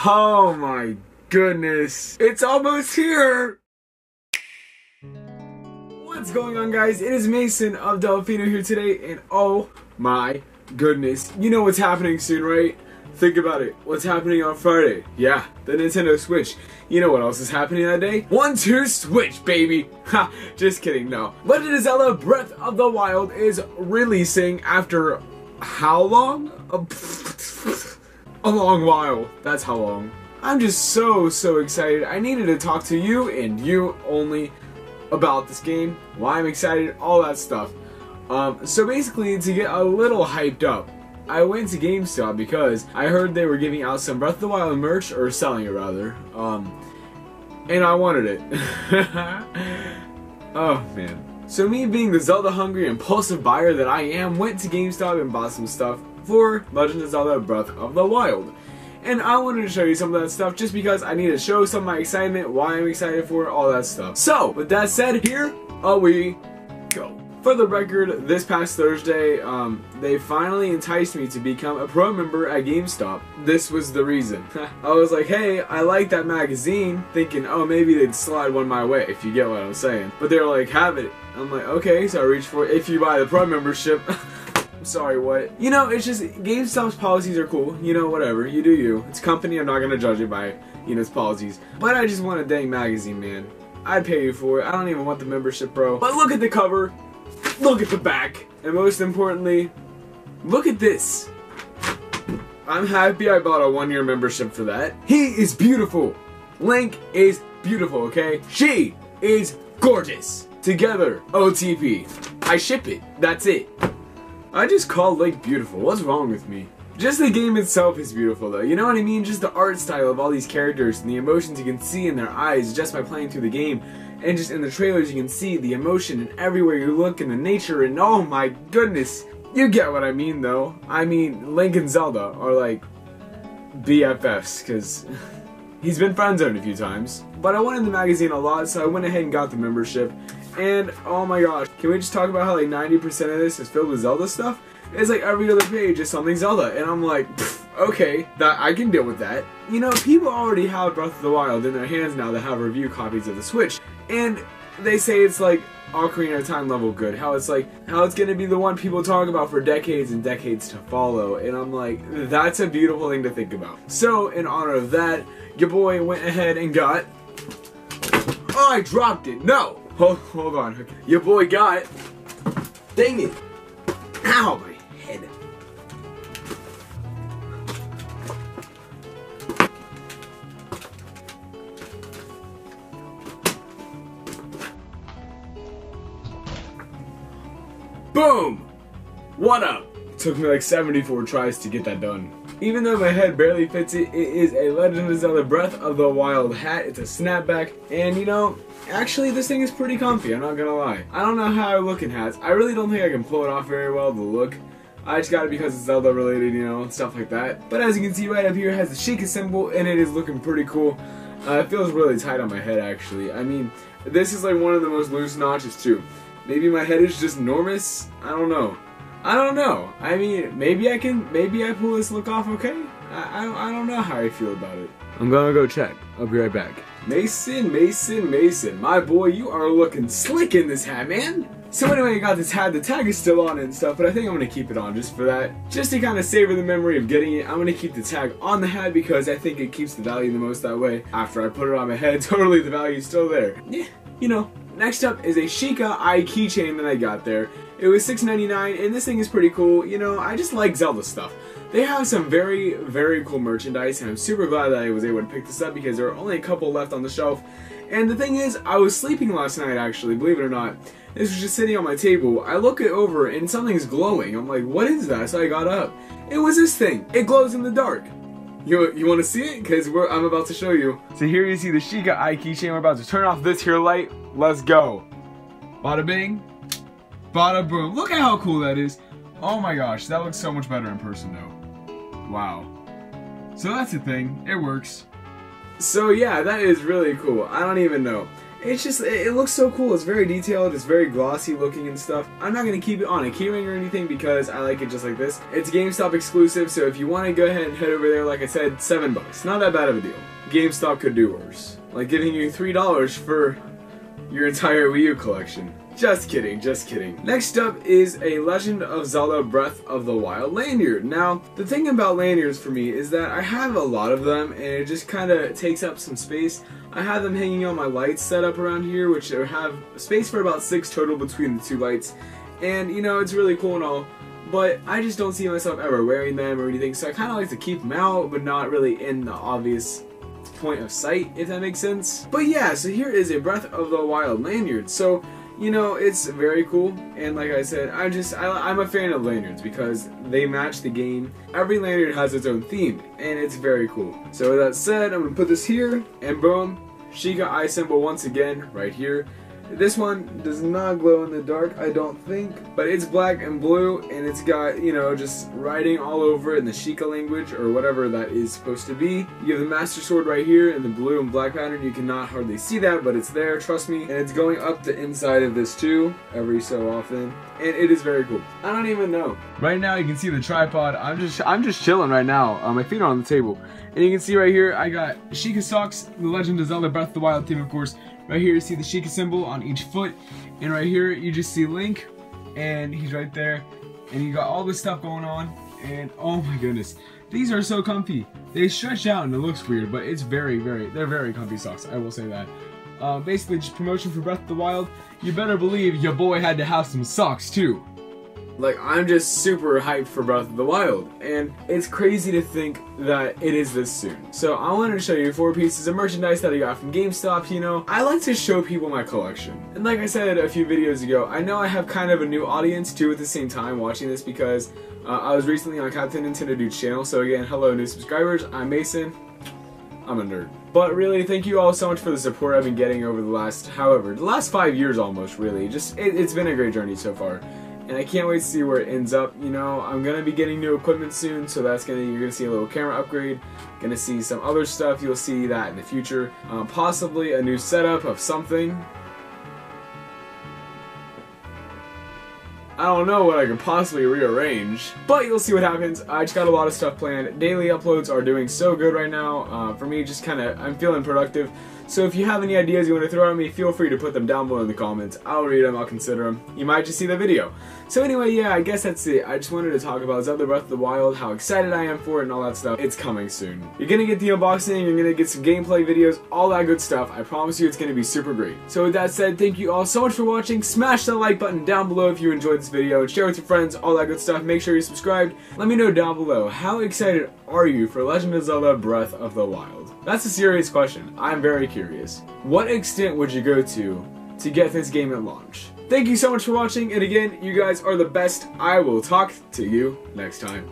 Oh my goodness. It's almost here. What's going on, guys? It is Mason of Delfino here today, and oh my goodness. You know what's happening soon, right? Think about it. What's happening on Friday? Yeah, the Nintendo Switch. You know what else is happening that day? 1-2 Switch, baby! Ha! Just kidding, no. Legend of Zelda Breath of the Wild is releasing after how long? A long while. That's how long. I'm just so excited. I needed to talk to you and you only about this game, why I'm excited, all that stuff. So basically, to get a little hyped up, I went to GameStop because I heard they were giving out some Breath of the Wild merch, or selling it rather, and I wanted it. Oh man. So me being the Zelda hungry impulsive buyer that I am, went to GameStop and bought some stuff for Legend of Zelda Breath of the Wild. And I wanted to show you some of that stuff just because I need to show some of my excitement, why I'm excited for it, all that stuff. So, with that said, here we go. For the record, this past Thursday, they finally enticed me to become a pro member at GameStop. This was the reason. I was like, hey, I like that magazine, thinking, oh, maybe they'd slide one my way, if you get what I'm saying. But they were like, have it. I'm like, okay, so I reached for it. If you buy the pro membership. Sorry, what? You know, it's just, GameStop's policies are cool. You know, whatever. You do you. It's a company. I'm not going to judge it by, you know, its policies. But I just want a dang magazine, man. I'd pay you for it. I don't even want the membership, bro. But look at the cover. Look at the back. And most importantly, look at this. I'm happy I bought a 1-year membership for that. He is beautiful. Link is beautiful, okay? She is gorgeous. Together, OTP. I ship it. That's it. I just call Link beautiful. What's wrong with me? Just the game itself is beautiful though. You know what I mean? Just the art style of all these characters and the emotions you can see in their eyes just by playing through the game. And just in the trailers you can see the emotion and everywhere you look in the nature, and oh my goodness. You get what I mean though. I mean, Link and Zelda are like BFFs because he's been friend-zoned a few times. But I wanted the magazine a lot, so I went ahead and got the membership. And oh my gosh, can we just talk about how like 90% of this is filled with Zelda stuff? It's like every other page is something Zelda, and I'm like, okay, that I can deal with that. You know, people already have Breath of the Wild in their hands now that have review copies of the Switch, and they say it's like Ocarina of Time level good, how it's gonna be the one people talk about for decades and decades to follow, and I'm like, that's a beautiful thing to think about. So, in honor of that, your boy went ahead and got, oh, I dropped it, no! Hold on. Okay. Your boy got. Dang it. Ow, my head. Boom! What up? It took me like 74 tries to get that done. Even though my head barely fits it, it is a Legend of Zelda Breath of the Wild hat. It's a snapback, and you know, actually this thing is pretty comfy, I'm not gonna lie. I don't know how I look in hats. I really don't think I can pull it off very well, the look. I just got it because it's Zelda related, you know, stuff like that. But as you can see right up here, it has the Sheikah symbol, and it is looking pretty cool. It feels really tight on my head, actually. I mean, this is like one of the most loose notches, too. Maybe my head is just enormous? I don't know. I mean, maybe I pull this look off okay? I don't know how I feel about it. I'm gonna go check. I'll be right back. Mason, my boy, you are looking slick in this hat, man. So anyway, I got this hat, the tag is still on it and stuff, but I think I'm gonna keep it on just for that. Just to kind of savor the memory of getting it, I'm gonna keep the tag on the hat because I think it keeps the value the most that way. After I put it on my head, totally the value is still there. Yeah, you know. Next up is a Sheikah eye keychain that I got there. It was $6.99, and this thing is pretty cool. You know, I just like Zelda stuff. They have some very cool merchandise, and I'm super glad that I was able to pick this up because there are only a couple left on the shelf. And the thing is, I was sleeping last night actually, believe it or not. This was just sitting on my table. I look it over and something's glowing. I'm like, what is that? So I got up. It was this thing. It glows in the dark. You want to see it? Because I'm about to show you. So here you see the Sheikah eye keychain. We're about to turn off this here light. Let's go. Bada bing. Bada boom. Look at how cool that is. Oh my gosh, that looks so much better in person though. Wow. So that's the thing. It works. So yeah, that is really cool. I don't even know. it's just, it looks so cool. It's very detailed, it's very glossy looking and stuff. I'm not going to keep it on a keyring or anything because I like it just like this. It's GameStop exclusive, so if you want to go ahead and head over there, like I said, $7. Not that bad of a deal. GameStop could do worse. Like giving you $3 for your entire Wii U collection. Just kidding, just kidding. Next up is a Legend of Zelda Breath of the Wild lanyard. Now, the thing about lanyards for me is that I have a lot of them and it just kind of takes up some space. I have them hanging on my lights set up around here, which have space for about 6 total between the 2 lights. And, you know, it's really cool and all, but I just don't see myself ever wearing them or anything, so I kind of like to keep them out, but not really in the obvious point of sight, if that makes sense. But yeah, so here is a Breath of the Wild lanyard. So, you know, it's very cool, and like I said, I'm a fan of lanyards because they match the game. Every lanyard has its own theme, and it's very cool. So with that said, I'm going to put this here, and boom, Sheikah eye symbol once again, right here. This one does not glow in the dark, I don't think, but it's black and blue, and it's got, you know, just writing all over it in the Sheikah language, or whatever that is supposed to be. You have the Master Sword right here in the blue and black pattern. You cannot hardly see that, but it's there, trust me. And it's going up the inside of this too, every so often, and it is very cool. I don't even know. Right now you can see the tripod. I'm just chilling right now. My feet are on the table. And you can see right here, I got Sheikah socks, the Legend of Zelda Breath of the Wild theme, of course. Right here you see the Sheikah symbol on each foot, and right here you just see Link, and he's right there, and you got all this stuff going on, and oh my goodness, these are so comfy. They stretch out and it looks weird, but it's they're very comfy socks, I will say that. Basically just promotion for Breath of the Wild. You better believe your boy had to have some socks too. Like, I'm just super hyped for Breath of the Wild, and it's crazy to think that it is this soon. So I wanted to show you 4 pieces of merchandise that I got from GameStop. You know, I like to show people my collection. And like I said a few videos ago, I know I have kind of a new audience too at the same time watching this because I was recently on Captain Nintendo Dude's channel. So again, hello new subscribers, I'm Mason. I'm a nerd. But really, thank you all so much for the support I've been getting over the last 5 years almost, really. Just, it's been a great journey so far. And I can't wait to see where it ends up. You know, I'm gonna be getting new equipment soon, so you're gonna see a little camera upgrade, gonna see some other stuff. You'll see that in the future. Possibly a new setup of something. I don't know what I could possibly rearrange, but you'll see what happens. I just got a lot of stuff planned. Daily uploads are doing so good right now. For me, just I'm feeling productive. So if you have any ideas you want to throw at me, feel free to put them down below in the comments. I'll read them, I'll consider them. You might just see the video. So anyway, yeah, I guess that's it. I just wanted to talk about Zelda Breath of the Wild, how excited I am for it and all that stuff. It's coming soon. You're gonna get the unboxing, you're gonna get some gameplay videos, all that good stuff. I promise you it's gonna be super great. So with that said, thank you all so much for watching. Smash that like button down below if you enjoyed this video, and share with your friends, all that good stuff. Make sure you're subscribed. Let me know down below, how excited are you for Legend of Zelda Breath of the Wild? That's a serious question. I'm very curious. What extent would you go to get this game at launch? Thank you so much for watching, and again, you guys are the best. I will talk to you next time.